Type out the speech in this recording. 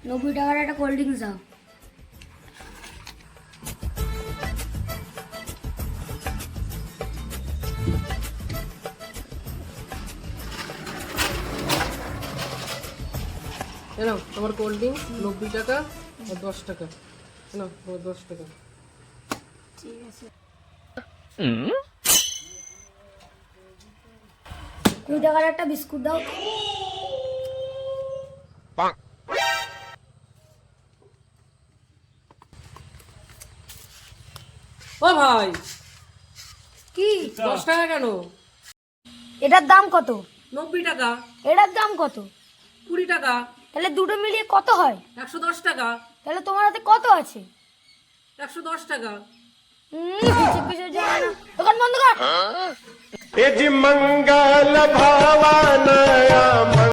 90 টাকার একটা cold drinks দাও। এনাও তোমার কোল্ড ড্রিঙ্কস 90 টাকা আর 10 টাকা। নাও তোমার 10 টাকা। ঠিক আছে। 20 টাকার একটা বিস্কুট দাও। ও ভাই, কি 10 টাকা কেন? এটার দাম কত? 90 টাকা। এটার দাম কত? 20 টাকা। তাহলে দুটো মিলিয়ে কত হয়? 110 টাকা। তাহলে তোমার হাতে কত আছে? 110 টাকা। হিসেব পিসেব জানা না। দোকান বন্ধ কর। यजि मंगल भावाना